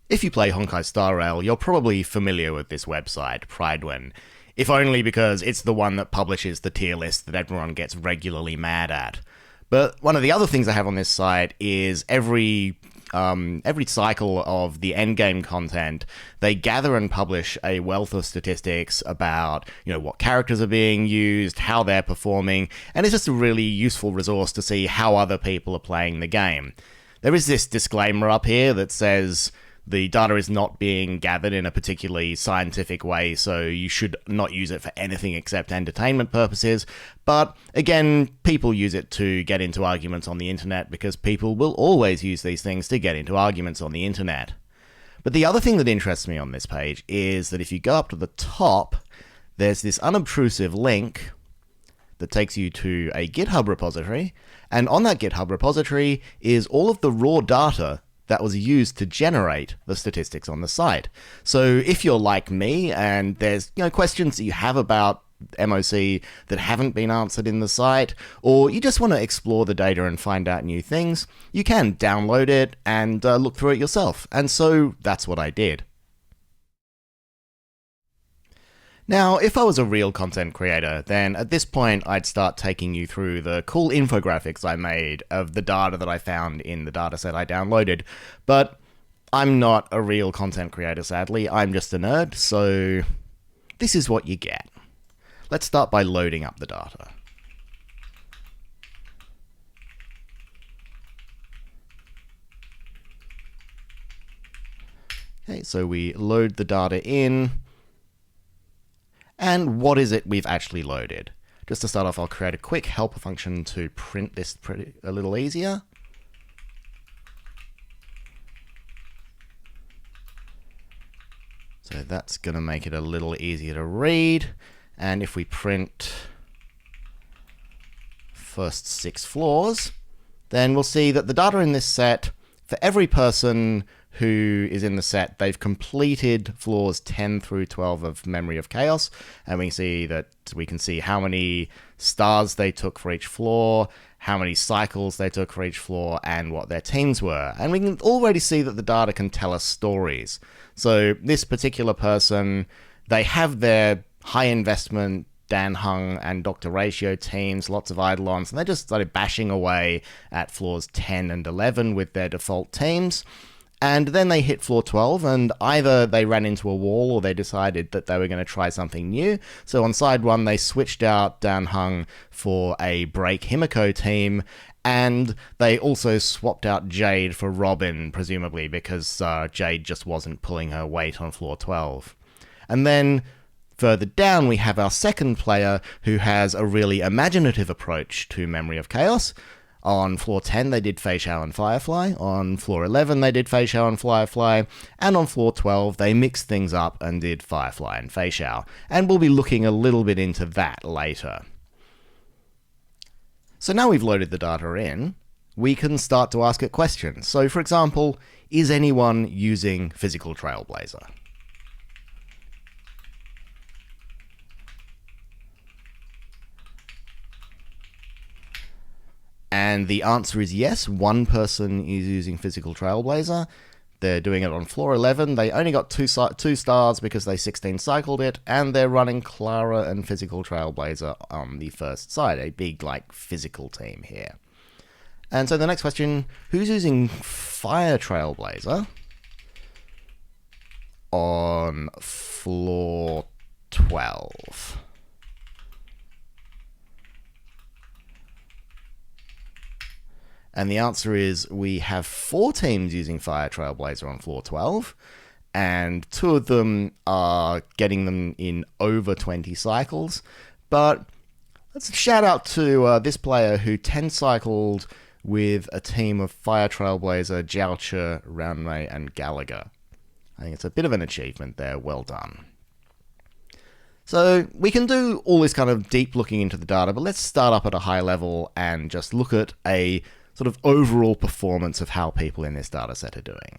If you play Honkai Star Rail, you're probably familiar with this website, Prydwen, if only because it's the one that publishes the tier list that everyone gets regularly mad at. But one of the other things I have on this site is every cycle of the endgame content, they gather and publish a wealth of statistics about, what characters are being used, how they're performing, and it's just a really useful resource to see how other people are playing the game. There is this disclaimer up here that says the data is not being gathered in a particularly scientific way, so you should not use it for anything except entertainment purposes. But again, people use it to get into arguments on the internet because people will always use these things to get into arguments on the internet. But the other thing that interests me on this page is that if you go up to the top, there's this unobtrusive link that takes you to a GitHub repository, and on that GitHub repository is all of the raw data that was used to generate the statistics on the site. So if you're like me and there's questions that you have about MoC that haven't been answered in the site, or you just want to explore the data and find out new things, you can download it and look through it yourself. And so that's what I did. Now, if I was a real content creator, then at this point I'd start taking you through the cool infographics I made of the data that I found in the dataset I downloaded. But I'm not a real content creator, sadly. I'm just a nerd, so this is what you get. Let's start by loading up the data. Okay, so we load the data in. And what is it we've actually loaded? Just to start off, I'll create a quick helper function to print this a little easier. So that's going to make it a little easier to read. And if we print first 6 floors, then we'll see that the data in this set, for every person who is in the set, they've completed floors 10 through 12 of Memory of Chaos, and we can see how many stars they took for each floor, how many cycles they took for each floor, and what their teams were. And we can already see that the data can tell us stories. So this particular person, they have their high investment Dan Hung and Dr. Ratio teams, lots of Eidolons, and they just started bashing away at floors 10 and 11 with their default teams. And then they hit floor 12, and either they ran into a wall or they decided that they were going to try something new. So on side 1, they switched out Dan Hung for a Break Himiko team, and they also swapped out Jade for Robin, presumably because Jade just wasn't pulling her weight on floor 12. And then further down, we have our second player who has a really imaginative approach to Memory of Chaos. On floor 10, they did Feixiao and Firefly. On floor 11, they did Feixiao and Firefly. And on floor 12, they mixed things up and did Firefly and Feixiao. And we'll be looking a little bit into that later. So now we've loaded the data in, we can start to ask it questions. So for example, is anyone using Physical Trailblazer? And the answer is yes, one person is using Physical Trailblazer. They're doing it on floor 11. They only got 2 stars because they 16 cycled it, and they're running Clara and Physical Trailblazer on the first side, a big, physical team here. And so the next question, who's using Fire Trailblazer on floor 12? And the answer is we have 4 teams using Fire Trailblazer on floor 12, and 2 of them are getting them in over 20 cycles. But let's shout out to this player who 10 cycled with a team of Fire Trailblazer, Jiaoche, RuanMei, and Gallagher. I think it's a bit of an achievement there. Well done. So we can do all this kind of deep looking into the data, but let's start up at a high level and just look at a sort of overall performance of how people in this dataset are doing.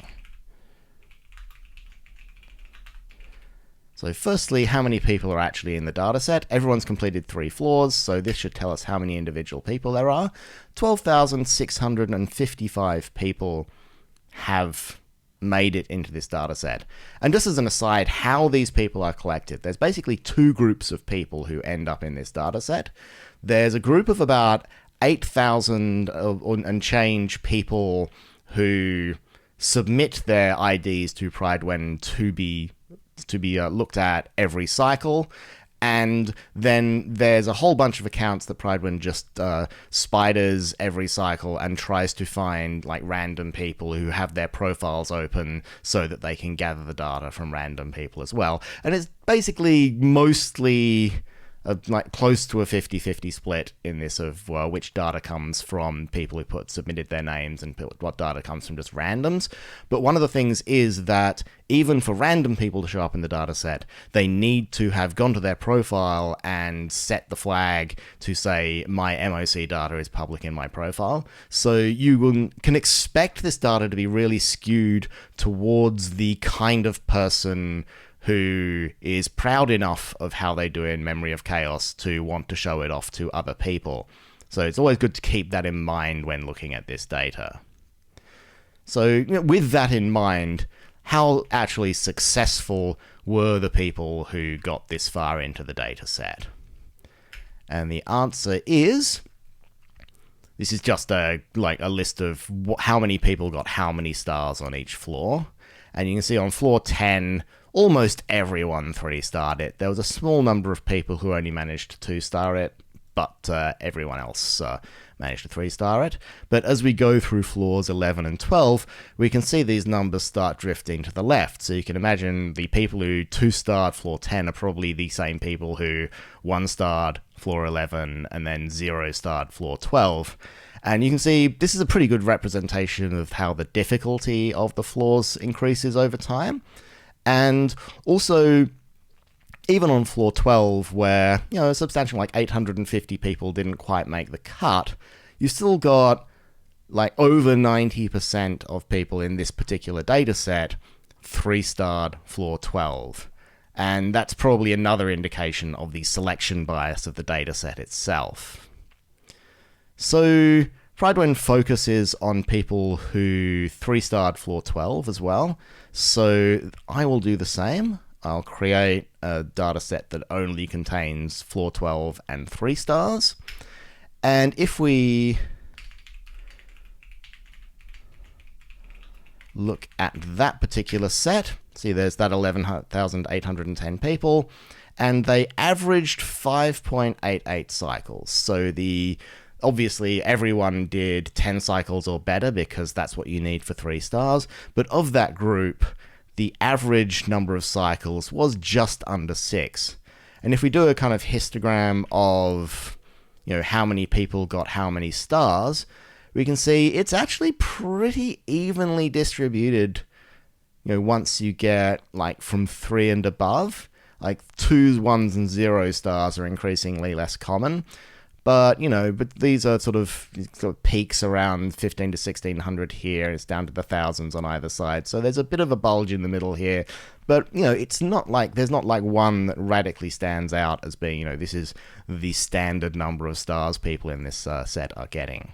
So firstly, how many people are actually in the dataset? Everyone's completed 3 floors, so this should tell us how many individual people there are. 12,655 people have made it into this data set. And just as an aside, how these people are collected, there's basically two groups of people who end up in this data set. There's a group of about 8,000 and change people who submit their IDs to Prydwen to be looked at every cycle. And then there's a whole bunch of accounts that Prydwen just spiders every cycle and tries to find like random people who have their profiles open so that they can gather the data from random people as well. And it's basically mostly like close to a 50-50 split in this of which data comes from people who submitted their names and what data comes from just randoms. But one of the things is that even for random people to show up in the data set, they need to have gone to their profile and set the flag to say my MoC data is public in my profile. So you can expect this data to be really skewed towards the kind of person who is proud enough of how they do in Memory of Chaos to want to show it off to other people. So it's always good to keep that in mind when looking at this data. So with that in mind, how actually successful were the people who got this far into the data set? And the answer is, this is just a list of how many people got how many stars on each floor. And you can see on floor 10, almost everyone 3-starred it. There was a small number of people who only managed to 2-star it, but everyone else managed to 3-star it. But as we go through floors 11 and 12, we can see these numbers start drifting to the left. So you can imagine the people who 2-starred floor 10 are probably the same people who 1-starred floor 11 and then 0-starred floor 12. And you can see this is a pretty good representation of how the difficulty of the floors increases over time. And also, even on floor 12, where, a substantial 850 people didn't quite make the cut, you still got over 90% of people in this particular data set 3-starred floor 12. And that's probably another indication of the selection bias of the data set itself. So Prydwen focuses on people who 3-starred floor 12 as well. So I will do the same. I'll create a data set that only contains floor 12 and 3 stars. And if we look at that particular set, see there's that 11,810 people, and they averaged 5.88 cycles. So obviously, everyone did 10 cycles or better because that's what you need for 3 stars. But of that group, the average number of cycles was just under 6. And if we do a kind of histogram of, how many people got how many stars, we can see it's actually pretty evenly distributed, once you get from 3 and above. 2s, 1s, and 0 stars are increasingly less common. But these are sort of peaks around 15 to 1600 here. It's down to the thousands on either side. So there's a bit of a bulge in the middle here. But, it's not there's not one that radically stands out as being, this is the standard number of stars people in this set are getting.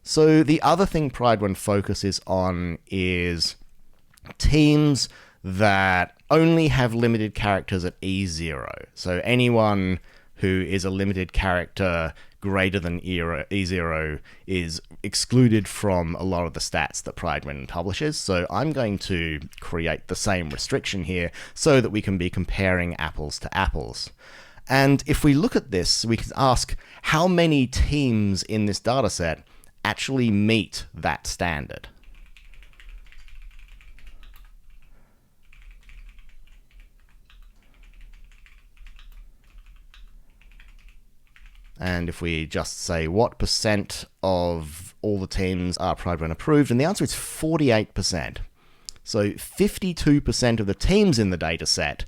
So the other thing Prydwen focuses on is teams that only have limited characters at E0. So anyone who is a limited character greater than E0 is excluded from a lot of the stats that Prydwen publishes. So I'm going to create the same restriction here so that we can be comparing apples to apples. And if we look at this, we can ask how many teams in this dataset actually meet that standard. And if we just say what percent of all the teams are Prydwen approved, and the answer is 48%. So 52% of the teams in the dataset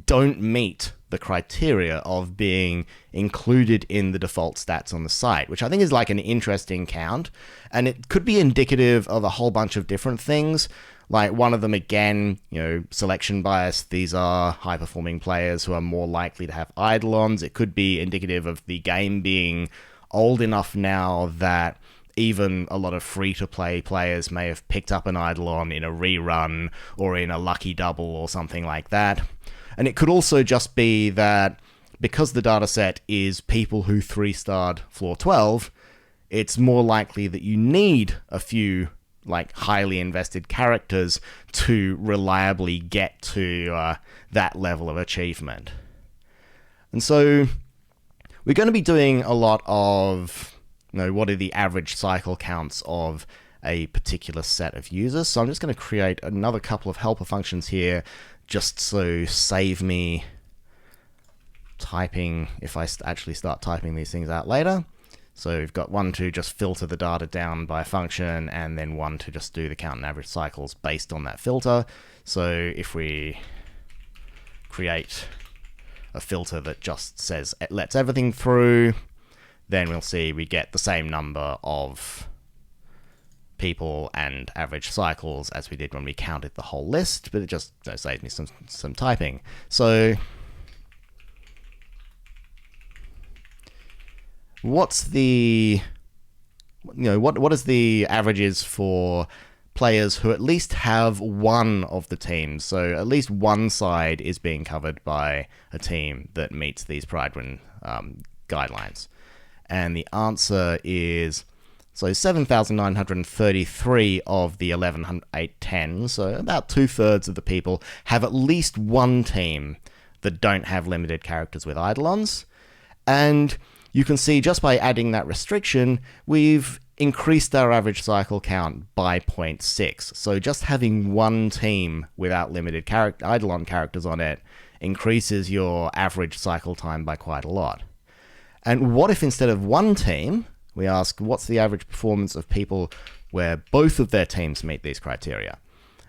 don't meet the criteria of being included in the default stats on the site, which I think is an interesting count. And it could be indicative of a whole bunch of different things. One of them, again, selection bias. These are high-performing players who are more likely to have eidolons. It could be indicative of the game being old enough now that even a lot of free-to-play players may have picked up an Eidolon in a rerun or in a lucky double or something like that. And it could also just be that because the dataset is people who 3-starred floor 12, it's more likely that you need a few like highly invested characters to reliably get to that level of achievement. And so we're going to be doing a lot of, what are the average cycle counts of a particular set of users. So I'm just going to create another couple of helper functions here just to save me typing if I actually start typing these things out later. So we've got one to just filter the data down by a function, and then one to just do the count and average cycles based on that filter. So if we create a filter that just says it lets everything through, then we'll see we get the same number of people and average cycles as we did when we counted the whole list, but it just saves me some typing. So what's the, what is the averages for players who at least have one of the teams? So at least one side is being covered by a team that meets these Prydwen guidelines. And the answer is, so 7,933 of the 11,810, so about 2/3 of the people have at least one team that don't have limited characters with Eidolons. And you can see just by adding that restriction, we've increased our average cycle count by 0.6. So just having one team without limited Eidolon characters on it increases your average cycle time by quite a lot. And what if instead of one team, we ask what's the average performance of people where both of their teams meet these criteria?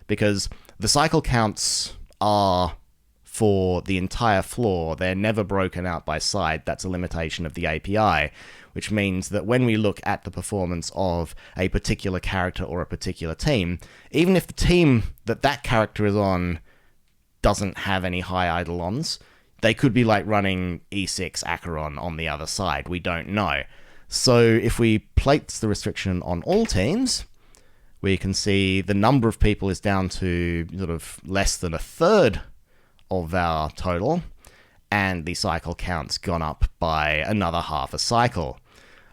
Because the cycle counts are for the entire floor. They're never broken out by side. That's a limitation of the API, which means that when we look at the performance of a particular character or a particular team, even if the team that character is on doesn't have any high Eidolons, they could be like running E6 Acheron on the other side. We don't know. So if we place the restriction on all teams, we can see the number of people is down to sort of less than 1/3 of our total, and the cycle count's gone up by another half a cycle.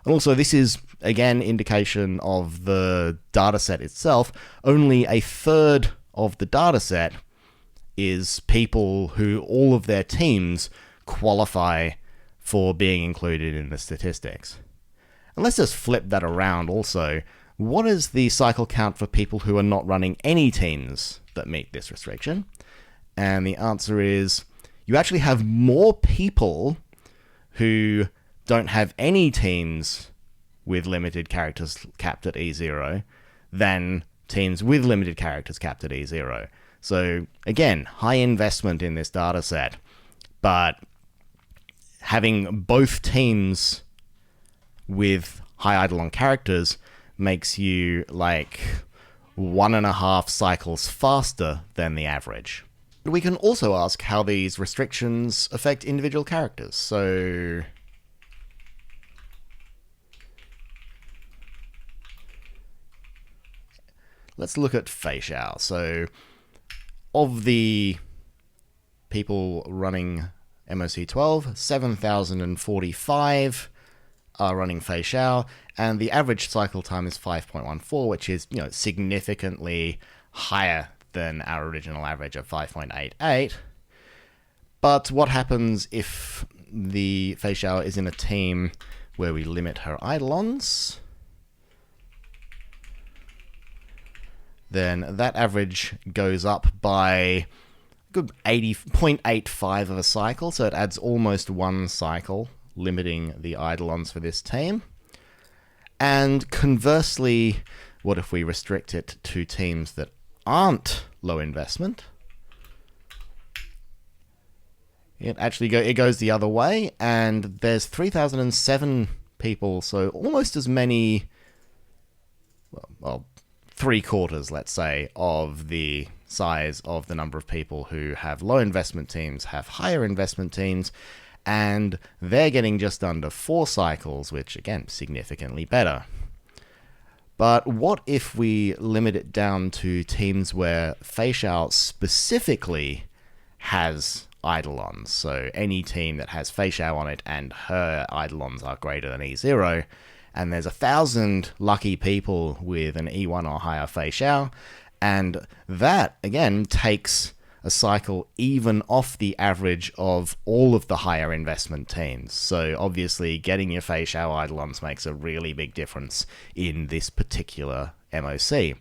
And also this is, again, indication of the dataset itself. Only 1/3 of the dataset is people who all of their teams qualify for being included in the statistics. And let's just flip that around also. What is the cycle count for people who are not running any teams that meet this restriction? And the answer is, you actually have more people who don't have any teams with limited characters capped at E0 than teams with limited characters capped at E0. So again, high investment in this data set, but having both teams with high Eidolon characters makes you like 1.5 cycles faster than the average. We can also ask how these restrictions affect individual characters. So let's look at Feixiao. So of the people running MoC 12, 7,045 are running Feixiao, and the average cycle time is 5.14, which is, significantly higher than our original average of 5.88. But what happens if the Feixiao is in a team where we limit her Eidolons? Then that average goes up by a good 0.85 of a cycle, so it adds almost one cycle, limiting the Eidolons for this team. And conversely, what if we restrict it to teams that aren't low investment? It goes the other way, and there's 3,007 people, so almost as many, well, 3/4, let's say, of the size of the number of people who have low investment teams have higher investment teams, and they're getting just under 4 cycles, which, again, significantly better. But what if we limit it down to teams where Feixiao specifically has Eidolons? So any team that has Feixiao on it and her Eidolons are greater than E0, and there's 1,000 lucky people with an E1 or higher Feixiao, and that, again, takes a cycle even off the average of all of the higher investment teams. So obviously getting your Feixiao Eidolons makes a really big difference in this particular MoC.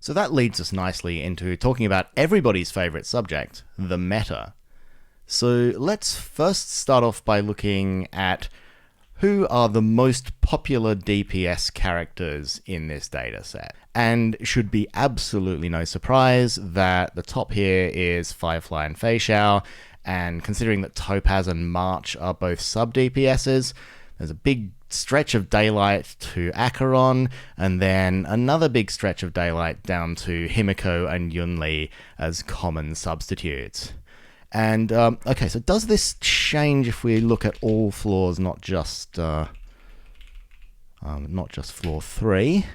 So that leads us nicely into talking about everybody's favorite subject, the meta. So let's first start off by looking at who are the most popular DPS characters in this dataset. And it should be absolutely no surprise that the top here is Firefly and Feixiao, and considering that Topaz and March are both sub-DPSs, there's a big stretch of daylight to Acheron, and then another big stretch of daylight down to Himiko and Yunli as common substitutes. And, okay, so does this change if we look at all floors, not just floor 3?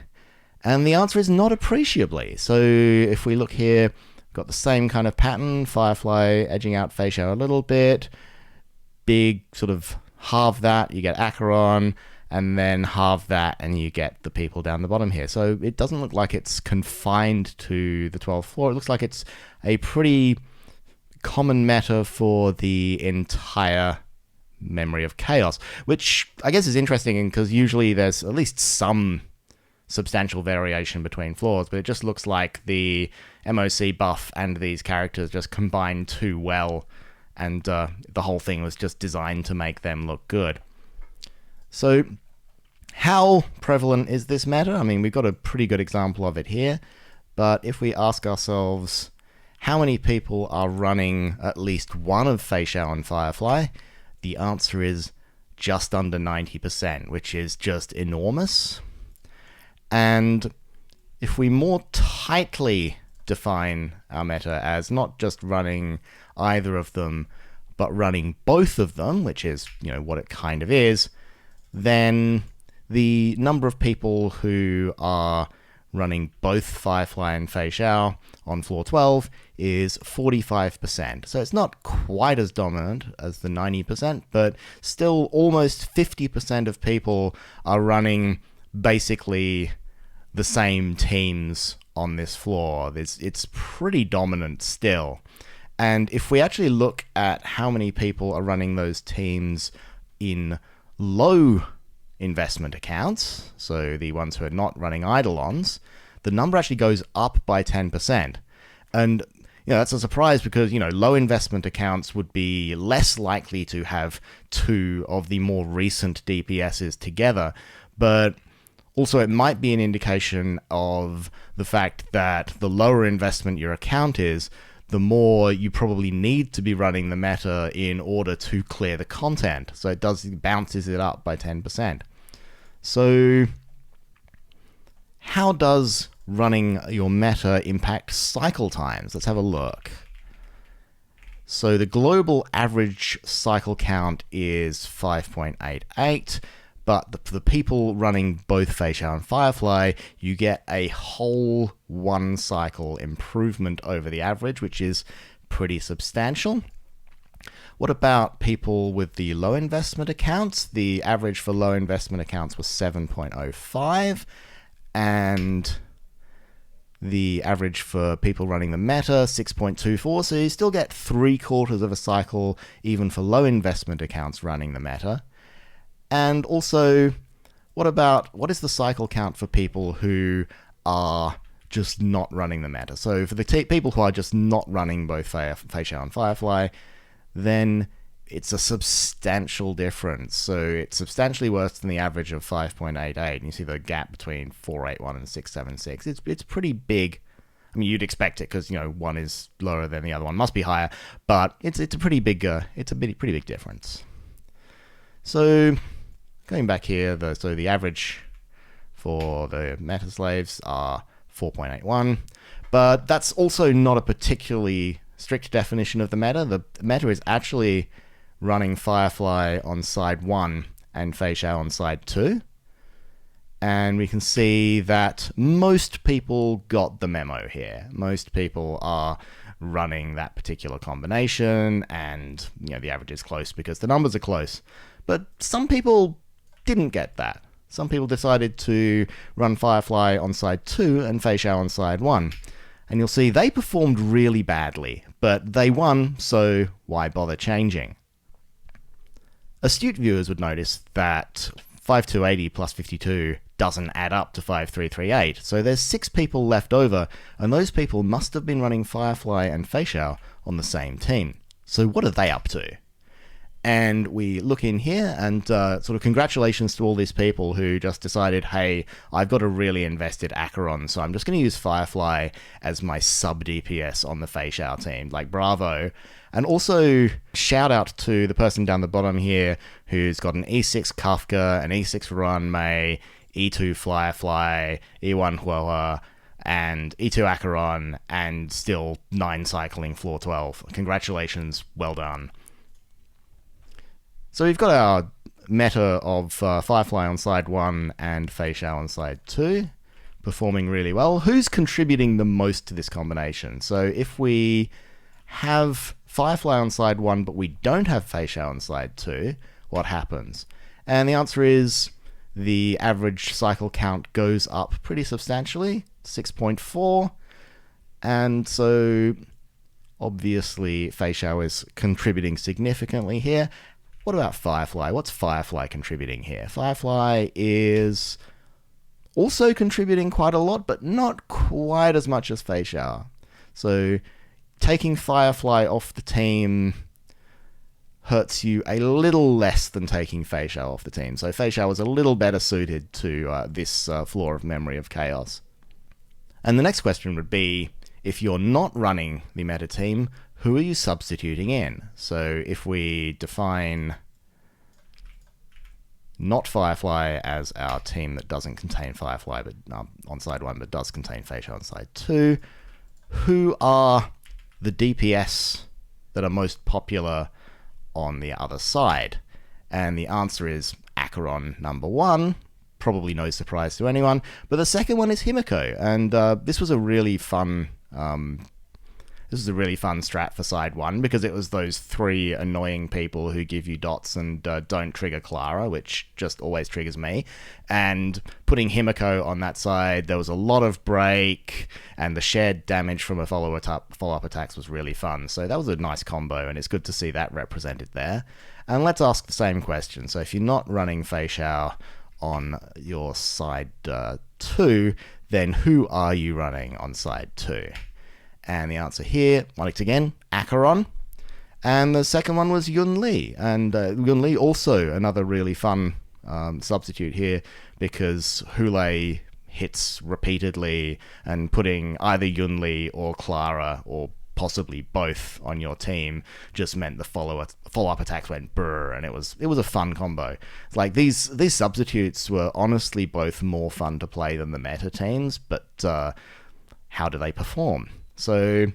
And the answer is not appreciably. So if we look here, we've got the same kind of pattern, Firefly edging out Feixiao a little bit, big sort of halve that, you get Acheron, and then halve that, and you get the people down the bottom here. So it doesn't look like it's confined to the 12th floor. It looks like it's a pretty common meta for the entire Memory of Chaos, which I guess is interesting because usually there's at least some substantial variation between floors, but it just looks like the MoC buff and these characters just combine too well, and the whole thing was just designed to make them look good. So how prevalent is this meta? I mean, we've got a pretty good example of it here, but if we ask ourselves how many people are running at least one of Feixiao and Firefly, the answer is just under 90%, which is just enormous. And if we more tightly define our meta as not just running either of them, but running both of them, which is, what it kind of is, then the number of people who are running both Firefly and Feixiao on floor 12 is 45%. So it's not quite as dominant as the 90%, but still almost 50% of people are running basically the same teams on this floor. It's pretty dominant still. And if we actually look at how many people are running those teams in low investment accounts, so the ones who are not running Eidolons, the number actually goes up by 10%. And that's a surprise because, low investment accounts would be less likely to have two of the more recent DPSs together, but also it might be an indication of the fact that the lower investment your account is, the more you probably need to be running the meta in order to clear the content. So it bounces it up by 10%. So how does running your meta impact cycle times? Let's have a look. So the global average cycle count is 5.88, but for the people running both Feixiao and Firefly, you get a whole 1 cycle improvement over the average, which is pretty substantial. What about people with the low investment accounts? The average for low investment accounts was 7.05, and the average for people running the meta, 6.24, so you still get 3/4 of a cycle even for low investment accounts running the meta. And also, what is the cycle count for people who are just not running the meta? So for the people who are just not running both Feixiao and Firefly, then it's a substantial difference. So it's substantially worse than the average of 5.88. And you see the gap between 481 and 676. It's pretty big. I mean, you'd expect it because, one is lower than the other one. Must be higher. But it's a pretty big pretty big difference. So going back here, so the average for the meta slaves are 4.81. But that's also not a particularly strict definition of the meta. The meta is actually running Firefly on side 1 and Feixiao on side 2. And we can see that most people got the memo here. Most people are running that particular combination, and the average is close because the numbers are close. But some people didn't get that. Some people decided to run Firefly on side 2 and Feixiao on side 1. And you'll see they performed really badly, but they won, so why bother changing? Astute viewers would notice that 5280 plus 52 doesn't add up to 5338, so there's 6 people left over, and those people must have been running Firefly and Feixiao on the same team. So what are they up to? And we look in here, and sort of congratulations to all these people who just decided, hey, I've got a really invested Acheron, so I'm just going to use Firefly as my sub-DPS on the Feixiao team. Like, bravo. And also, shout out to the person down the bottom here who's got an E6 Kafka, an E6 RuanMei, E2 Firefly, E1 Hua, and E2 Acheron, and still 9 cycling floor 12. Congratulations, well done. So we've got our meta of Firefly on side 1 and Feixiao on side 2, performing really well. Who's contributing the most to this combination? So if we have Firefly on side 1, but we don't have Feixiao on side 2, what happens? And the answer is the average cycle count goes up pretty substantially, 6.4, and so obviously Feixiao is contributing significantly here. What about Firefly? What's Firefly contributing here? Firefly is also contributing quite a lot, but not quite as much as Feixiao. So taking Firefly off the team hurts you a little less than taking Feixiao off the team. So Feixiao is a little better suited to this floor of Memory of Chaos. And the next question would be, if you're not running the meta team, who are you substituting in? So if we define not Firefly as our team that doesn't contain Firefly but on side 1 but does contain Feixiao on side 2, who are the DPS that are most popular on the other side? And the answer is Acheron number 1. Probably no surprise to anyone. But the second one is Himiko, and this was a really fun strat for side 1 because it was those 3 annoying people who give you dots and don't trigger Clara, which just always triggers me. And putting Himiko on that side, there was a lot of break, and the shared damage from a follow-up attacks was really fun. So that was a nice combo, and it's good to see that represented there. And let's ask the same question. So if you're not running Feixiao on your side 2, then who are you running on side 2? And the answer here, once again, Acheron. And the second one was Yunli. And Yunli also another really fun substitute here because Hule hits repeatedly, and putting either Yunli or Clara or possibly both on your team just meant the follow-up attacks went brr, and it was a fun combo. It's like these substitutes were honestly both more fun to play than the meta teams, but how do they perform? So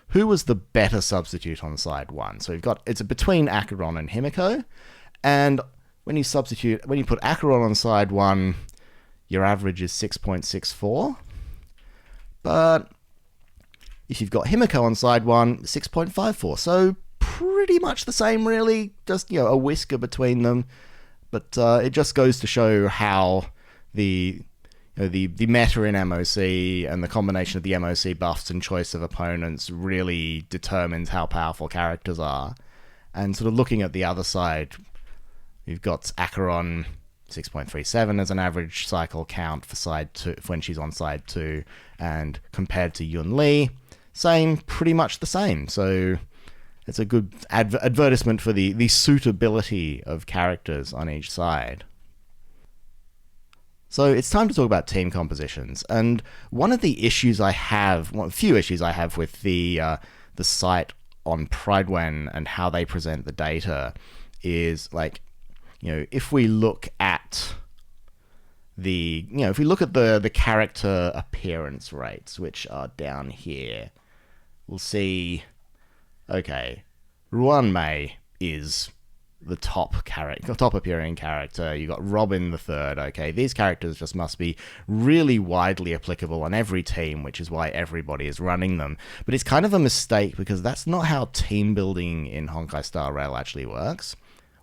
who was the better substitute on side 1? So it's between Acheron and Himiko, and when you put Acheron on side 1, your average is 6.64, but if you've got Himiko on side 1, 6.54. So pretty much the same, really, just a whisker between them. But it just goes to show how the meta in MoC and the combination of the MoC buffs and choice of opponents really determines how powerful characters are. And sort of looking at the other side, we've got Acheron 6.37 as an average cycle count for side 2 when she's on side 2, and compared to Yunli, pretty much the same. So it's a good advertisement for the suitability of characters on each side. So it's time to talk about team compositions. And one of the issues I have, a few issues I have with the site on Prydwen and how they present the data is if we look at the character appearance rates, which are down here, we'll see, okay, RuanMei is the top appearing character. You got Robin the Third. Okay, these characters just must be really widely applicable on every team, which is why everybody is running them. But it's kind of a mistake, because that's not how team building in Honkai Star Rail actually works.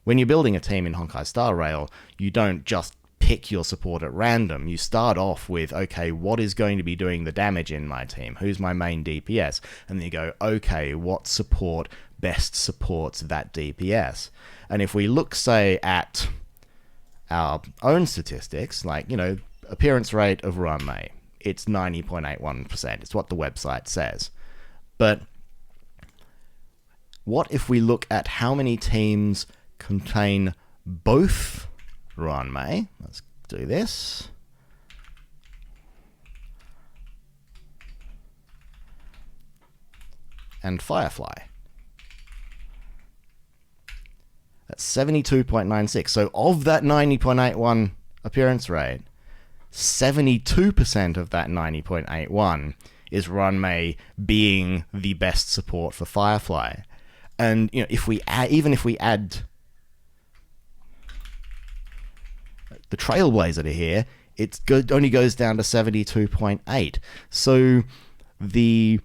When you're building a team in Honkai Star Rail, you don't just pick your support at random. You start off with, okay, what is going to be doing the damage in my team? Who's my main DPS? And then you go, okay, what support best supports that DPS? And if we look, say, at our own statistics, like, appearance rate of RuanMei, it's 90.81%. It's what the website says. But what if we look at how many teams contain both RuanMei? Let's do this. And Firefly. That's 72.96. So of that 90.81 appearance rate, 72% of that 90.81 is RuanMei being the best support for Firefly. And if we add the Trailblazer to here, only goes down to 72.8. So the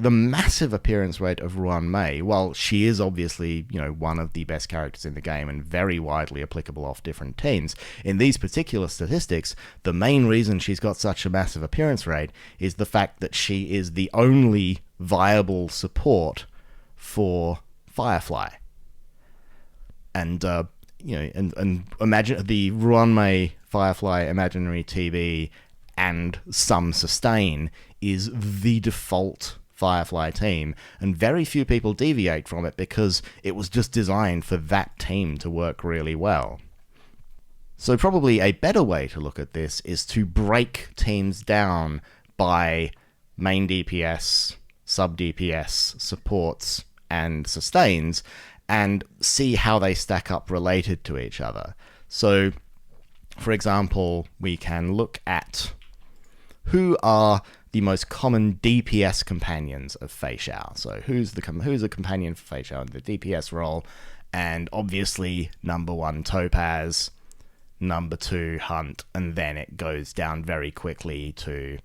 massive appearance rate of RuanMei, while she is obviously, one of the best characters in the game and very widely applicable off different teams, in these particular statistics, the main reason she's got such a massive appearance rate is the fact that she is the only viable support for Firefly. And imagine the RuanMei, Firefly, ImaginaryTB, and some sustain is the default Firefly team, and very few people deviate from it because it was just designed for that team to work really well. So probably a better way to look at this is to break teams down by main DPS, sub DPS, supports, and sustains, and see how they stack up related to each other. So, for example, we can look at who are the most common DPS companions of Feixiao. So who's a companion for Feixiao in the DPS role? And obviously, number 1, Topaz, number 2, Hunt, and then it goes down very quickly to,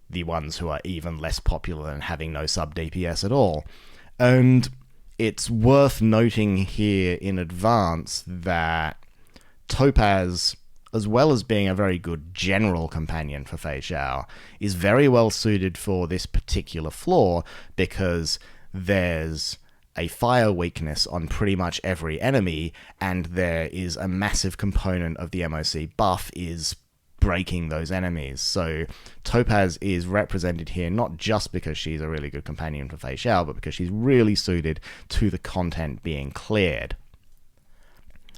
the ones who are even less popular and having no sub DPS at all. And it's worth noting here in advance that Topaz, as well as being a very good general companion for Feixiao, is very well suited for this particular flaw, because there's a fire weakness on pretty much every enemy, and there is a massive component of the MoC buff is breaking those enemies. So Topaz is represented here not just because she's a really good companion for Feixiao, but because she's really suited to the content being cleared.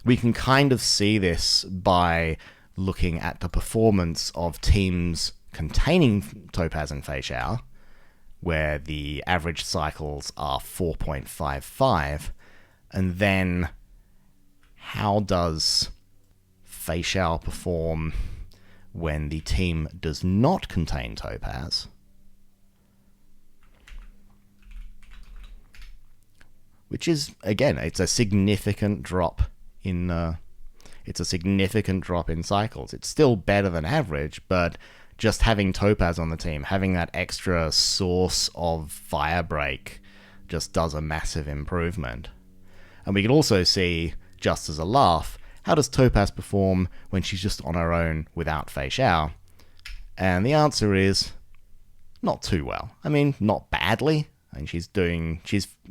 We can kind of see this by looking at the performance of teams containing Topaz and Feixiao, where the average cycles are 4.55, and then how does Feixiao perform when the team does not contain Topaz? Which is, again, it's a significant drop in cycles. It's still better than average, but just having Topaz on the team, having that extra source of fire break, just does a massive improvement. And we can also see, just as a laugh, how does Topaz perform when she's just on her own without Feixiao? And the answer is not too well. I mean, not badly. And she's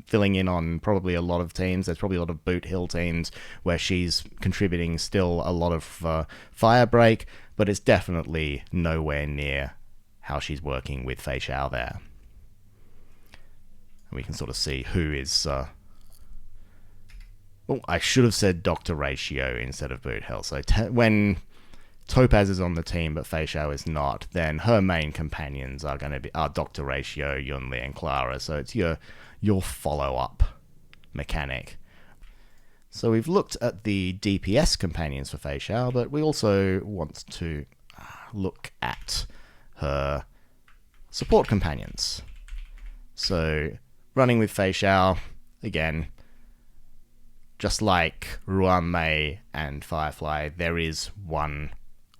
filling in on probably a lot of teams. There's probably a lot of boot hill teams where she's contributing still a lot of fire break, but it's definitely nowhere near how she's working with Feixiao there. And we can sort of see who is... I should have said Doctor Ratio instead of boot hill. So when Topaz is on the team but Feixiao is not, then her main companions are going to be Doctor Ratio, Yunli, and Clara. So it's your follow-up mechanic. So we've looked at the DPS companions for Feixiao, but we also want to look at her support companions. So running with Feixiao, again, just like RuanMei and Firefly, there is one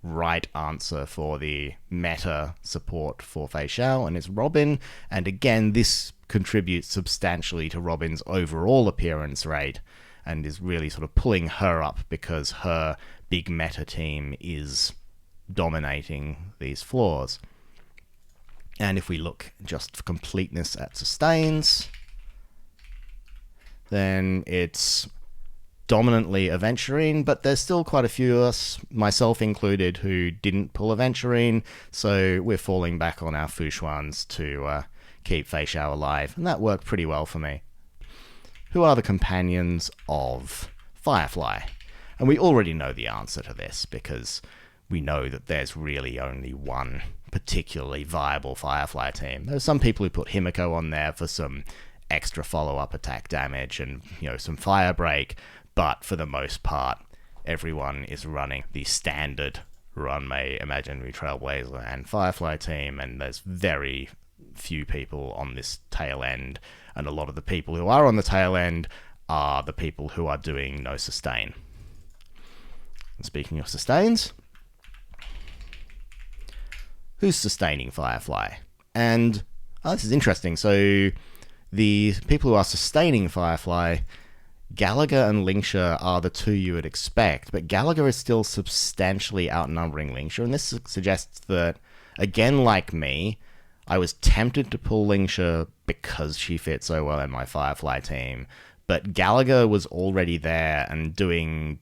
right answer for the meta support for Feixiao, and it's Robin. And again, this contributes substantially to Robin's overall appearance rate and is really sort of pulling her up because her big meta team is dominating these floors. And if we look just for completeness at sustains, then it's dominantly Aventurine, but there's still quite a few of us, myself included, who didn't pull Aventurine, so we're falling back on our FuXuans to keep Feixiao alive, and that worked pretty well for me. Who are the companions of Firefly? And we already know the answer to this, because we know that there's really only one particularly viable Firefly team. There's some people who put Himiko on there for some extra follow-up attack damage and, some fire break, but for the most part, everyone is running the standard RuanMei, Imaginary Trailblazer, and Firefly team, and there's very few people on this tail end, and a lot of the people who are on the tail end are the people who are doing no sustain. And speaking of sustains, who's sustaining Firefly? And this is interesting. So the people who are sustaining Firefly, Gallagher and Lingsha are the two you would expect, but Gallagher is still substantially outnumbering Lingsha, and this suggests that, again, like me, I was tempted to pull Lingsha because she fit so well in my Firefly team, but Gallagher was already there and doing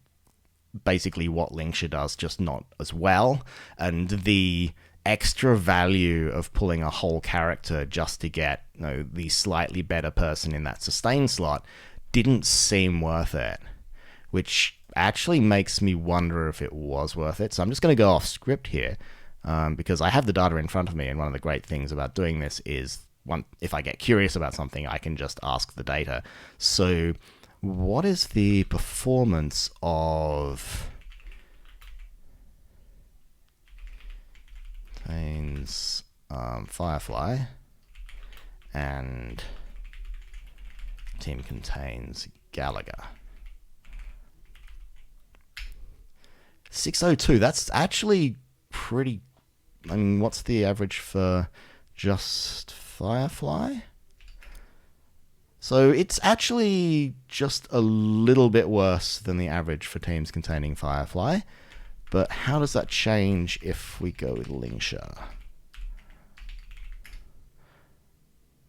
basically what Lingsha does, just not as well, and the extra value of pulling a whole character just to get the slightly better person in that sustain slot didn't seem worth it, which actually makes me wonder if it was worth it. So I'm just going to go off script here, because I have the data in front of me, and one of the great things about doing this is, if I get curious about something, I can just ask the data. So what is the performance of Firefly and team contains Gallagher? 602, that's actually pretty... what's the average for just Firefly? So it's actually just a little bit worse than the average for teams containing Firefly. But how does that change if we go with Lingsha?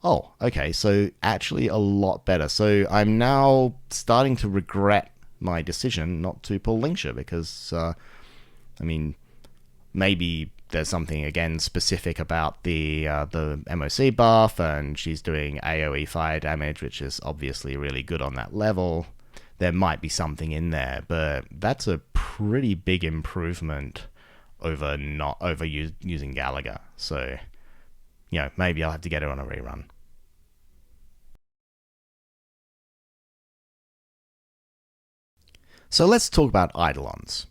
Oh, okay, so actually a lot better. So I'm now starting to regret my decision not to pull Lingsha, because, maybe there's something, again, specific about the MoC buff, and she's doing AoE fire damage, which is obviously really good on that level. There might be something in there, but that's a pretty big improvement over using Gallagher. So, maybe I'll have to get her on a rerun. So let's talk about Eidolons.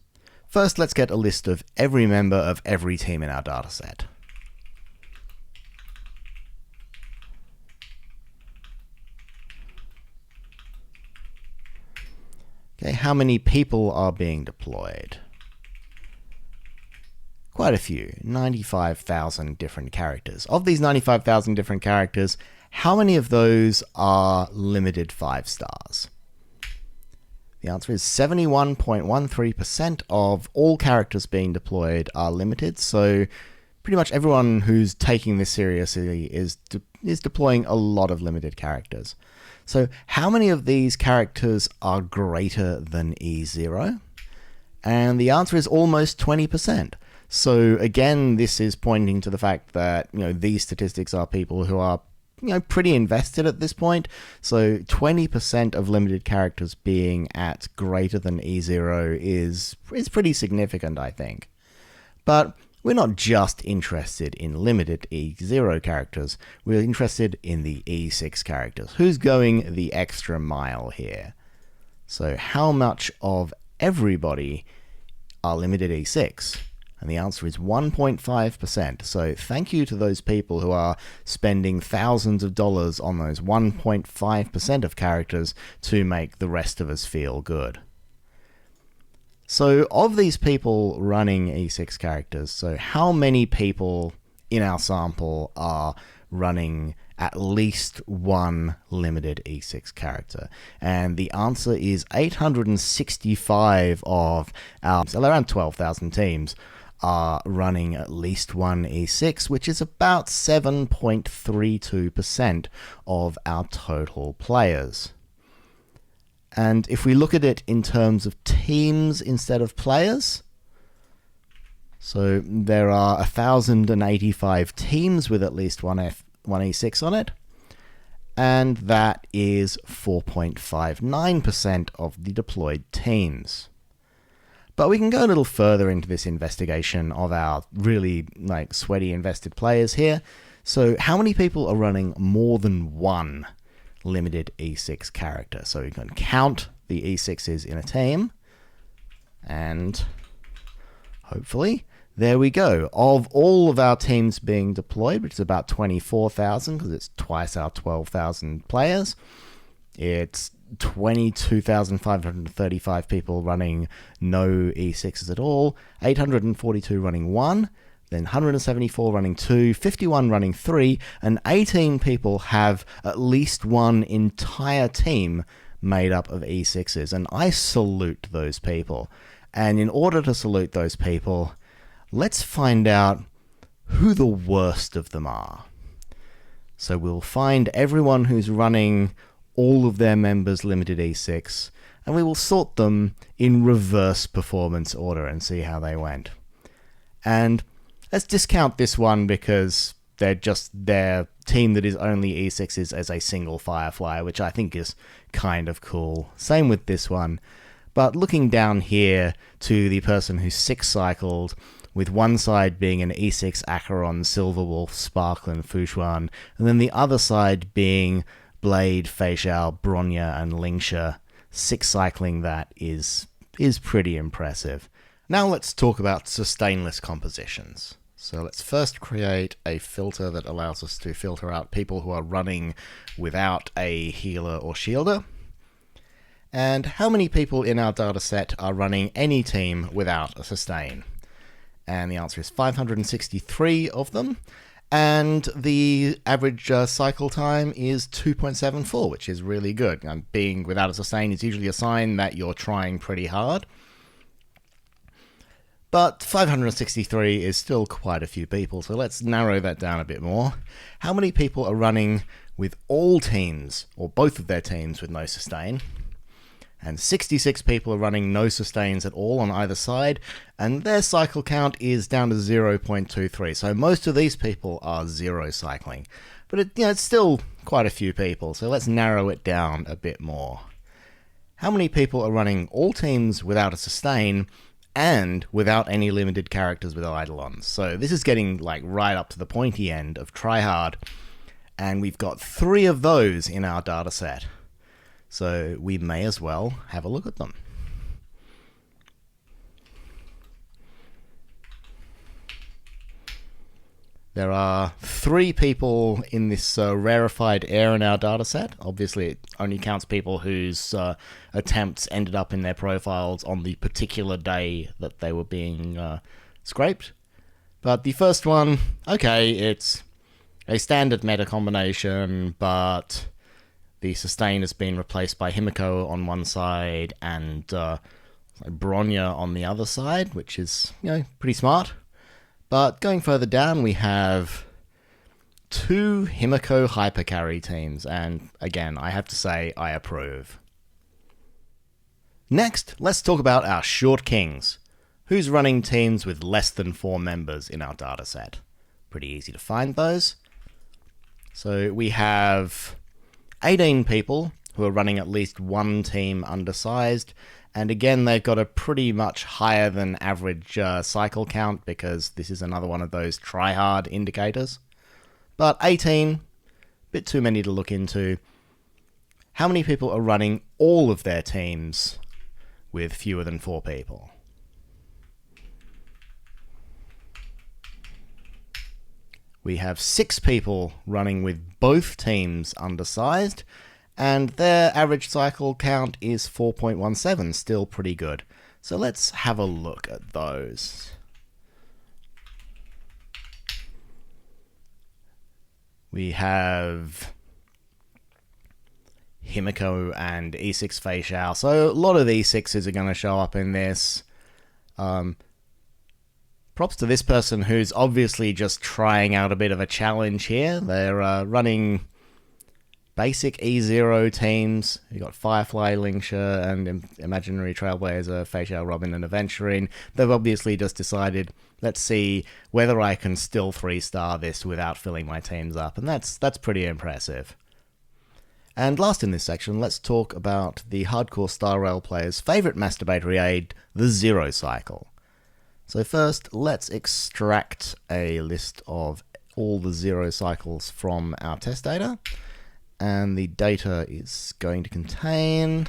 First, let's get a list of every member of every team in our dataset. Okay, how many people are being deployed? Quite a few, 95,000 different characters. Of these 95,000 different characters, how many of those are limited 5 stars? The answer is 71.13% of all characters being deployed are limited, so pretty much everyone who's taking this seriously is deploying a lot of limited characters. So how many of these characters are greater than E0? And the answer is almost 20%. So again, this is pointing to the fact that, these statistics are people who are, pretty invested at this point. So 20% of limited characters being at greater than E0 is pretty significant, I think. But we're not just interested in limited E0 characters, we're interested in the E6 characters. Who's going the extra mile here? So how much of everybody are limited E6? And the answer is 1.5%. So thank you to those people who are spending thousands of dollars on those 1.5% of characters to make the rest of us feel good. So of these people running E6 characters, so how many people in our sample are running at least one limited E6 character? And the answer is 865 of our, so around 12,000 teams are running at least one E6, which is about 7.32% of our total players. And if we look at it in terms of teams instead of players, so there are 1,085 teams with at least one E6 on it, and that is 4.59% of the deployed teams. But we can go a little further into this investigation of our really sweaty invested players here. So how many people are running more than one limited E6 character? So we can count the E6s in a team, and hopefully there we go. Of all of our teams being deployed, which is about 24,000 because it's twice our 12,000 players, it's 22,535 people running no E6s at all, 842 running one, then 174 running 2, 51 running 3, and 18 people have at least one entire team made up of E6s. And I salute those people. And in order to salute those people, let's find out who the worst of them are. So we'll find everyone who's running all of their members limited E6, and we will sort them in reverse performance order and see how they went. And let's discount this one because they're just their team that is only E6s as a single Firefly, which I think is kind of cool. Same with this one. But looking down here to the person who 6-cycled, with one side being an E6 Acheron, Silverwolf, Sparkle, and FuXuan, and then the other side being Blade, Feixiao, Bronya, and Lingsha, 6-cycling that is pretty impressive. Now let's talk about sustainless compositions. So let's first create a filter that allows us to filter out people who are running without a healer or shielder. And how many people in our dataset are running any team without a sustain? And the answer is 563 of them. And the average cycle time is 2.74, which is really good. And being without a sustain is usually a sign that you're trying pretty hard. But 563 is still quite a few people, so let's narrow that down a bit more. How many people are running with all teams, or both of their teams, with no sustain? And 66 people are running no sustains at all on either side, and their cycle count is down to 0.23. So most of these people are zero cycling. But it's still quite a few people, so let's narrow it down a bit more. How many people are running all teams without a sustain and without any limited characters with Eidolons? So this is getting right up to the pointy end of tryhard, and we've got 3 of those in our dataset. So we may as well have a look at them. There are 3 people in this rarefied air in our dataset. Obviously, it only counts people whose attempts ended up in their profiles on the particular day that they were being scraped. But the first one, okay, it's a standard meta combination, but the sustain has been replaced by Himiko on one side and Bronya on the other side, which is, pretty smart. But going further down, we have 2 Himiko hypercarry teams, and again, I have to say, I approve. Next, let's talk about our short kings. Who's running teams with less than 4 members in our dataset? Pretty easy to find those. So we have 18 people who are running at least one team undersized, and again, they've got a pretty much higher than average cycle count because this is another one of those try-hard indicators. But 18, bit too many to look into. How many people are running all of their teams with fewer than 4 people? We have 6 people running with both teams undersized, and their average cycle count is 4.17, still pretty good. So let's have a look at those. We have Himiko and E6 Feixiao. So a lot of E6s are going to show up in this. Props to this person who's obviously just trying out a bit of a challenge here. They're running basic E0 teams. You got Firefly, Lingsha, and Imaginary Trailblazer, Feixiao, Robin, and Aventurine. They've obviously just decided, let's see whether I can still 3-star this without filling my teams up, and that's pretty impressive. And last in this section, let's talk about the hardcore Star Rail player's favourite masturbatory aid, the Zero Cycle. So first, let's extract a list of all the Zero Cycles from our test data. And the data is going to contain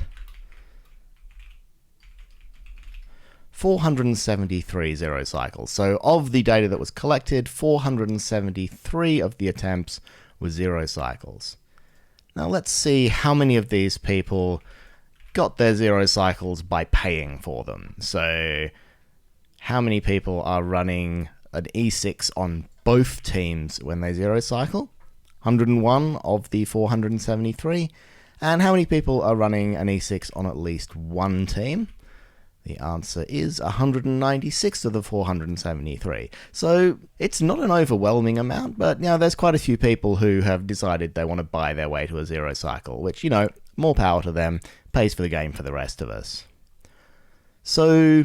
473 Zero Cycles. So of the data that was collected, 473 of the attempts were Zero Cycles. Now let's see how many of these people got their Zero Cycles by paying for them. So how many people are running an E6 on both teams when they Zero Cycle? 101 of the 473. And how many people are running an E6 on at least one team? The answer is 196 of the 473. So it's not an overwhelming amount, but there's quite a few people who have decided they want to buy their way to a Zero Cycle, which, more power to them, pays for the game for the rest of us. So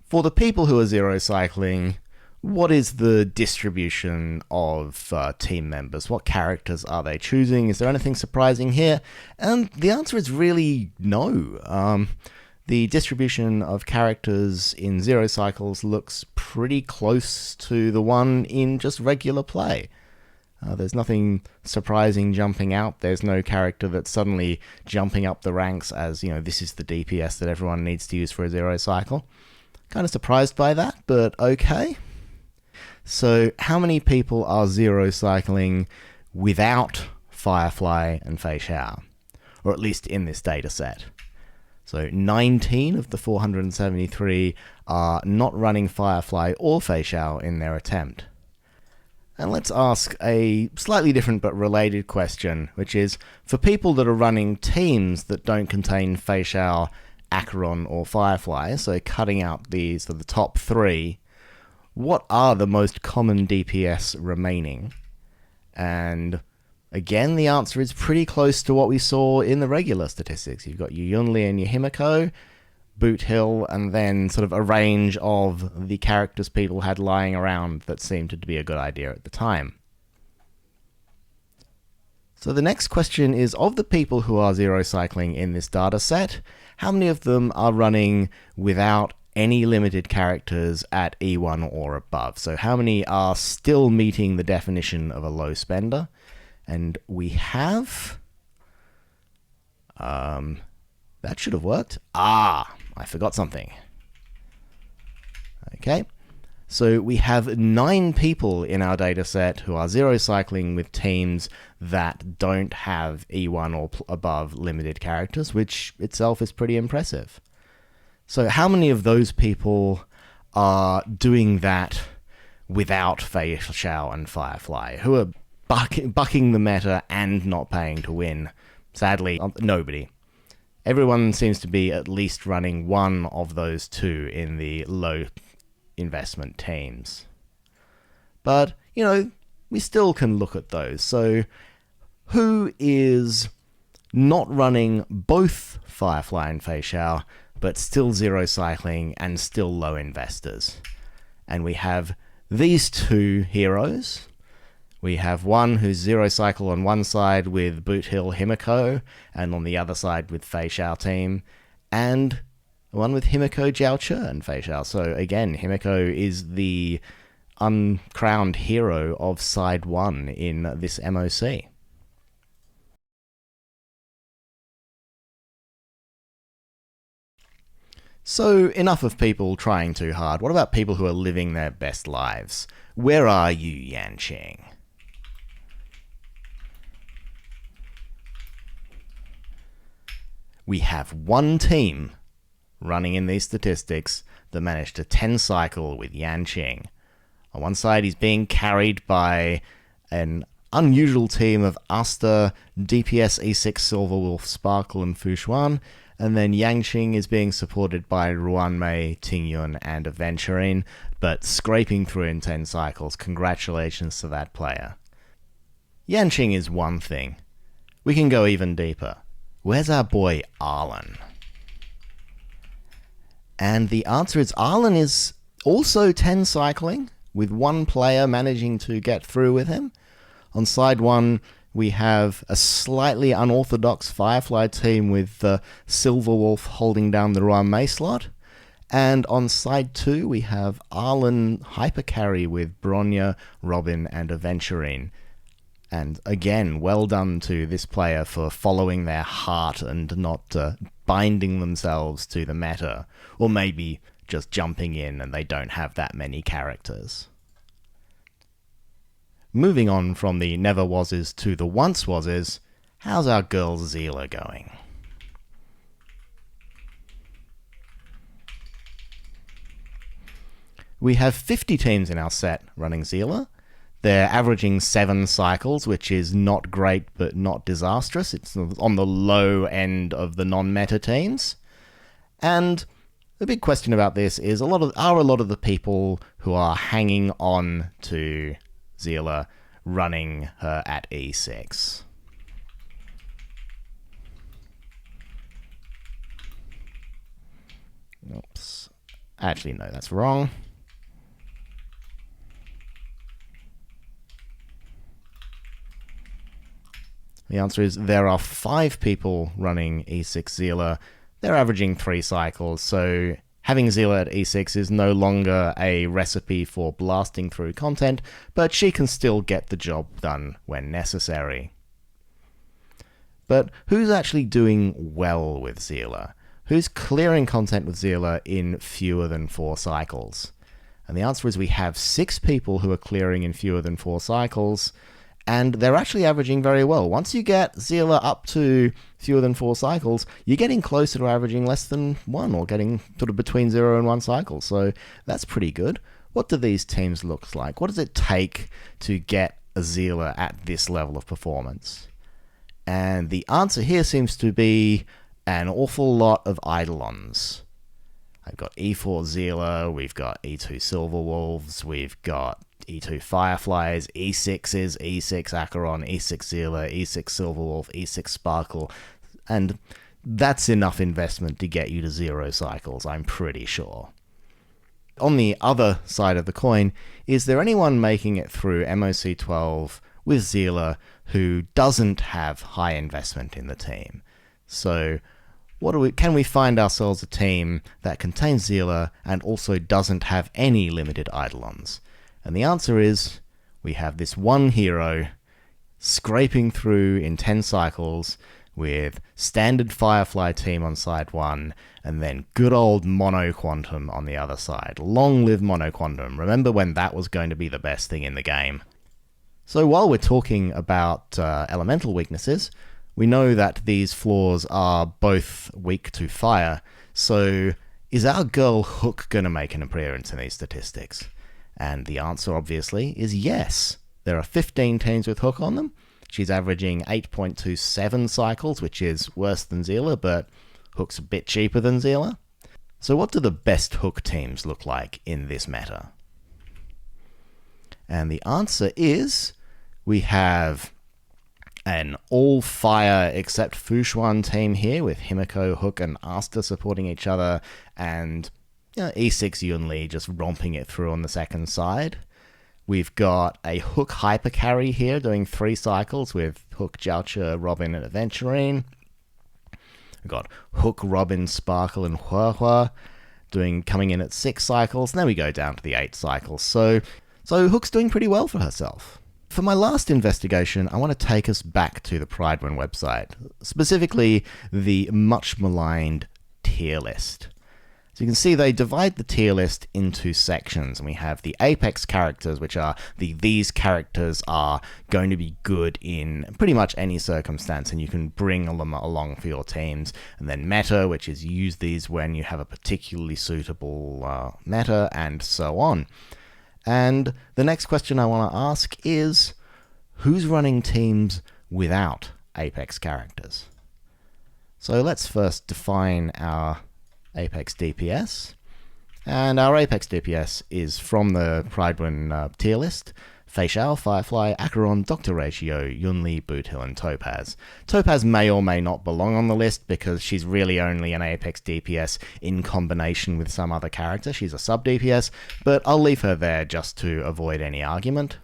for the people who are Zero Cycling, what is the distribution of team members? What characters are they choosing? Is there anything surprising here? And the answer is really no. The distribution of characters in Zero Cycles looks pretty close to the one in just regular play. There's nothing surprising jumping out. There's no character that's suddenly jumping up the ranks as, this is the DPS that everyone needs to use for a Zero Cycle. Kind of surprised by that, but okay. So how many people are Zero Cycling without Firefly and Feixiao? Or at least in this data set. So 19 of the 473 are not running Firefly or Feixiao in their attempt. And let's ask a slightly different but related question, which is, for people that are running teams that don't contain Feixiao, Acheron, or Firefly, so cutting out the top 3, what are the most common DPS remaining? And again, the answer is pretty close to what we saw in the regular statistics. You've got your Yunli and your Himiko, Boot Hill, and then sort of a range of the characters people had lying around that seemed to be a good idea at the time. So the next question is, of the people who are Zero Cycling in this data set, how many of them are running without any limited characters at E1 or above? So how many are still meeting the definition of a low spender? And we have... that should have worked. I forgot something. Okay. So we have 9 people in our data set who are Zero Cycling with teams that don't have E1 or above limited characters, which itself is pretty impressive. So how many of those people are doing that without Feixiao and Firefly, who are bucking the meta and not paying to win? Sadly, nobody. Everyone seems to be at least running one of those two in the low investment teams. But, we still can look at those. So who is not running both Firefly and Feixiao, but still Zero Cycling and still low investors? And we have these 2 heroes. We have one who's Zero Cycle on one side with Boot Hill Himiko, and on the other side with Feixiao team, and one with Himiko Jiaoche and Feixiao. So again, Himiko is the uncrowned hero of side 1 in this MoC. So, enough of people trying too hard. What about people who are living their best lives? Where are you, Yanqing? We have one team running in these statistics that managed to 10 cycle with Yanqing. On one side, he's being carried by an unusual team of Asta, DPS, E6, Silverwolf, Sparkle, and FuXuan, and then Yanqing is being supported by RuanMei, Tingyun, and Aventurine, but scraping through in 10 cycles. Congratulations to that player. Yanqing is one thing. We can go even deeper. Where's our boy Arlen? And the answer is Arlen is also 10 cycling, with one player managing to get through with him. On side 1, we have a slightly unorthodox Firefly team with Silverwolf holding down the RuanMei slot. And on side 2, we have Arlen hypercarry with Bronya, Robin, and Aventurine. And again, well done to this player for following their heart and not binding themselves to the meta. Or maybe just jumping in and they don't have that many characters. Moving on from the never wases to the once wases, how's our girl Zeela going? We have 50 teams in our set running Zeela. They're averaging 7 cycles, which is not great but not disastrous. It's on the low end of the non-meta teams. And the big question about this is, are a lot of the people who are hanging on to Zeela running her at E6? Oops. Actually, no, that's wrong. The answer is there are 5 people running E6 Zeela. They're averaging 3 cycles, so having Zeela at E6 is no longer a recipe for blasting through content, but she can still get the job done when necessary. But who's actually doing well with Zeela? Who's clearing content with Zeela in fewer than 4 cycles? And the answer is we have 6 people who are clearing in fewer than 4 cycles, and they're actually averaging very well. Once you get Zeela up to fewer than 4 cycles, you're getting closer to averaging less than 1, or getting sort of between 0 and 1 cycle. So that's pretty good. What do these teams look like? What does it take to get a Zeela at this level of performance? And the answer here seems to be an awful lot of Eidolons. I've got E4 Zeela, we've got E2 Silverwolves, we've got E2 Fireflies, E6s, E6 Acheron, E6 Zeela, E6 Silverwolf, E6 Sparkle, and that's enough investment to get you to 0 cycles, I'm pretty sure. On the other side of the coin, is there anyone making it through MoC 12 with Zeela who doesn't have high investment in the team? So can we find ourselves a team that contains Zeela and also doesn't have any limited Eidolons? And the answer is, we have this one hero scraping through in 10 cycles with standard Firefly team on side 1, and then good old Mono Quantum on the other side. Long live Mono Quantum. Remember when that was going to be the best thing in the game? So while we're talking about elemental weaknesses, we know that these floors are both weak to fire, so is our girl Hook going to make an appearance in these statistics? And the answer, obviously, is yes. There are 15 teams with Hook on them. She's averaging 8.27 cycles, which is worse than Zeela, but Hook's a bit cheaper than Zeela. So what do the best Hook teams look like in this meta? And the answer is, we have an all-fire except FuXuan team here, with Himiko, Hook, and Asta supporting each other, and E6 Yunli just romping it through on the second side. We've got a Hook hyper carry here doing 3 cycles with Hook, Jiaoche, Robin, and Aventurine. We've got Hook, Robin, Sparkle, and Huahua coming in at 6 cycles, and then we go down to the 8 cycles. So Hook's doing pretty well for herself. For my last investigation, I want to take us back to the Prydwen website, specifically the much maligned tier list. So you can see they divide the tier list into sections, and we have the apex characters, which are these characters are going to be good in pretty much any circumstance, and you can bring them along for your teams. And then meta, which is use these when you have a particularly suitable meta, and so on. And the next question I want to ask is, who's running teams without apex characters? So let's first define our Apex DPS, and our Apex DPS is from the Prydwen tier list: Feixiao, Firefly, Acheron, Dr. Ratio, Yunli, Boothill, and Topaz. Topaz may or may not belong on the list because she's really only an Apex DPS in combination with some other character. She's a sub DPS, but I'll leave her there just to avoid any argument.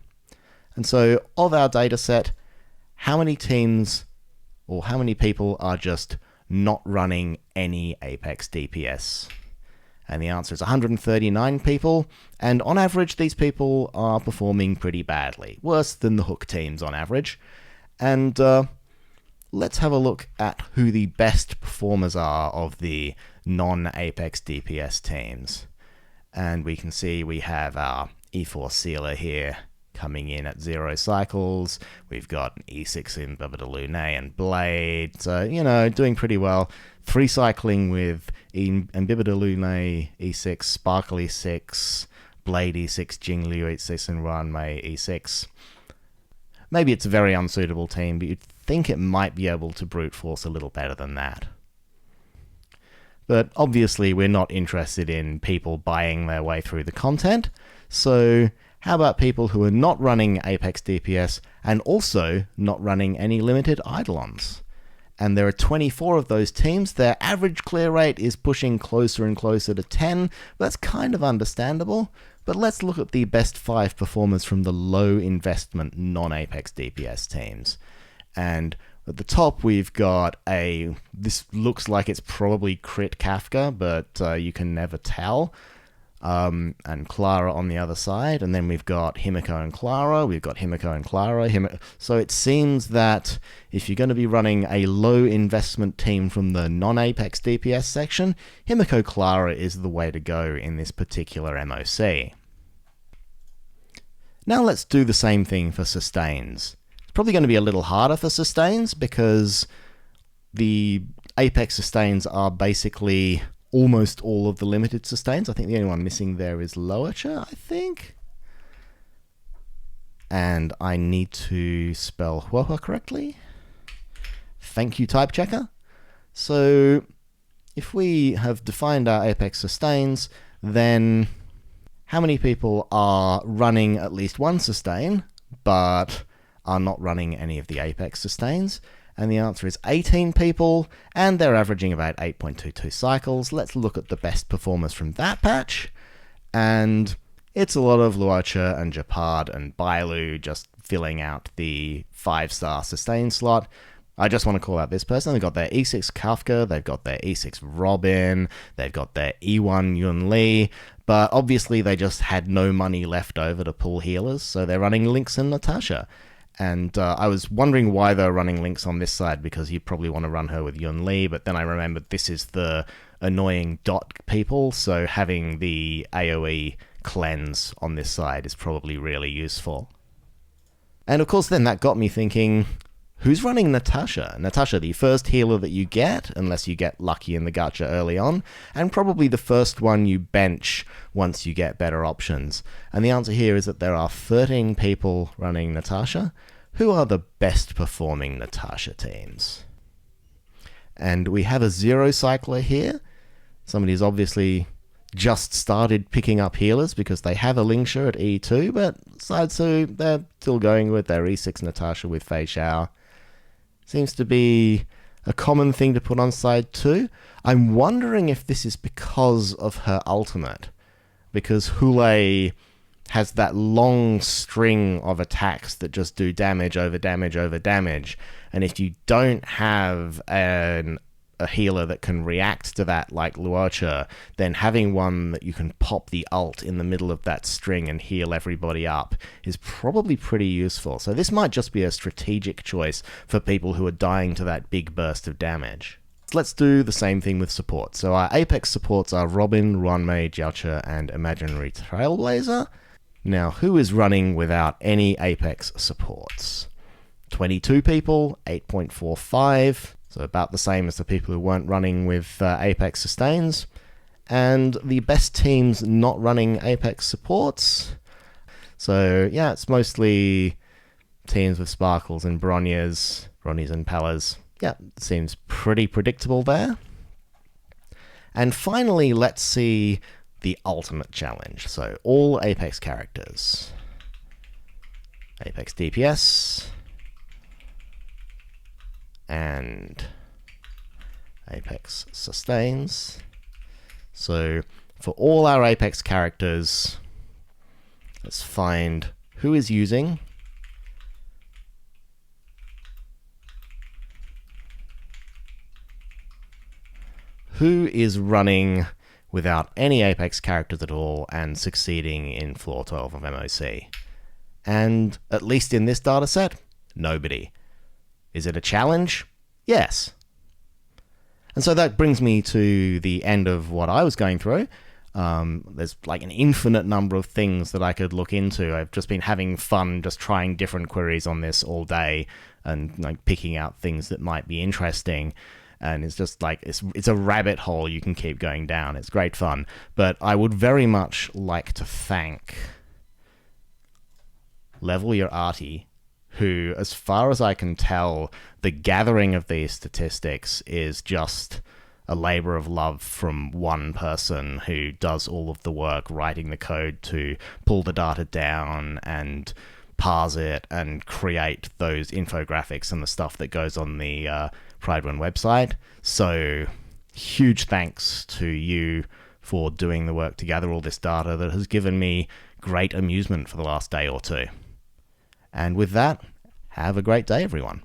And so, of our dataset, how many teams or how many people are just not running any Apex DPS? And the answer is 139 people, and on average these people are performing pretty badly, worse than the hook teams on average. And let's have a look at who the best performers are of the non-Apex DPS teams. And we can see we have our E4 Sealer here coming in at 0 cycles. We've got an E6 in Devotee and Blade, so, you know, doing pretty well. 3 cycling with Invibidalune E6, Sparkle E6, Blade E6, Jingli E6, and RuanMei E6. Maybe it's a very unsuitable team, but you'd think it might be able to brute force a little better than that. But obviously we're not interested in people buying their way through the content, so how about people who are not running Apex DPS and also not running any limited Eidolons? And there are 24 of those teams. Their average clear rate is pushing closer and closer to 10. That's kind of understandable. But let's look at the best 5 performers from the low investment non-Apex DPS teams. And at the top we've got this looks like it's probably Crit Kafka, but you can never tell. And Clara on the other side, and then we've got Himiko and Clara, so it seems that if you're going to be running a low investment team from the non-Apex DPS section, Himiko Clara is the way to go in this particular MoC. Now let's do the same thing for sustains. It's probably going to be a little harder for sustains because the Apex sustains are basically almost all of the limited sustains. I think the only one missing there is Loacher, I think. And I need to spell Huohua correctly. Thank you, type checker. So if we have defined our Apex sustains, then how many people are running at least one sustain, but are not running any of the Apex sustains? And the answer is 18 people, and they're averaging about 8.22 cycles. Let's look at the best performers from that patch. And it's a lot of Luocha and Japard and Bailu just filling out the 5-star sustain slot. I just want to call out this person. They've got their E6 Kafka, they've got their E6 Robin, they've got their E1 Yunli, but obviously they just had no money left over to pull healers, so they're running Lynx and Natasha. And I was wondering why they're running Lynx on this side, because you probably want to run her with Yunli, but then I remembered this is the annoying dot people, so having the AoE cleanse on this side is probably really useful. And of course then that got me thinking, who's running Natasha? Natasha, the first healer that you get, unless you get lucky in the gacha early on, and probably the first one you bench once you get better options. And the answer here is that there are 13 people running Natasha. Who are the best performing Natasha teams? And we have a 0 cycler here. Somebody's obviously just started picking up healers because they have a Lingsha at E2, but side 2, they're still going with their E6 Natasha with Feixiao. Seems to be a common thing to put on side 2. I'm wondering if this is because of her ultimate, because Hule has that long string of attacks that just do damage over damage over damage, and if you don't have a healer that can react to that like Luocha, then having one that you can pop the ult in the middle of that string and heal everybody up is probably pretty useful. So this might just be a strategic choice for people who are dying to that big burst of damage. let's do the same thing with support. So our Apex supports are Robin, RuanMei, Jiaoche, and Imaginary Trailblazer. Now, who is running without any Apex supports? 22 people, 8.45, so about the same as the people who weren't running with Apex sustains. And the best teams not running Apex supports. So yeah, it's mostly teams with Sparkles and Bronyas and Palas. Yeah, seems pretty predictable there. And finally, let's see the ultimate challenge. So all Apex characters. Apex DPS. And Apex sustains. So for all our Apex characters, let's find who is using who is running without any Apex characters at all and succeeding in floor 12 of MoC. And at least in this dataset, nobody. Is it a challenge? Yes. And so that brings me to the end of what I was going through. There's like an infinite number of things that I could look into. I've just been having fun just trying different queries on this all day and like picking out things that might be interesting. And it's just like, it's a rabbit hole you can keep going down. It's great fun. But I would very much like to thank Level Your Arty, who, as far as I can tell, the gathering of these statistics is just a labor of love from one person who does all of the work writing the code to pull the data down and parse it and create those infographics and the stuff that goes on the Prydwen website. So huge thanks to you for doing the work to gather all this data that has given me great amusement for the last day or two. And with that, have a great day, everyone.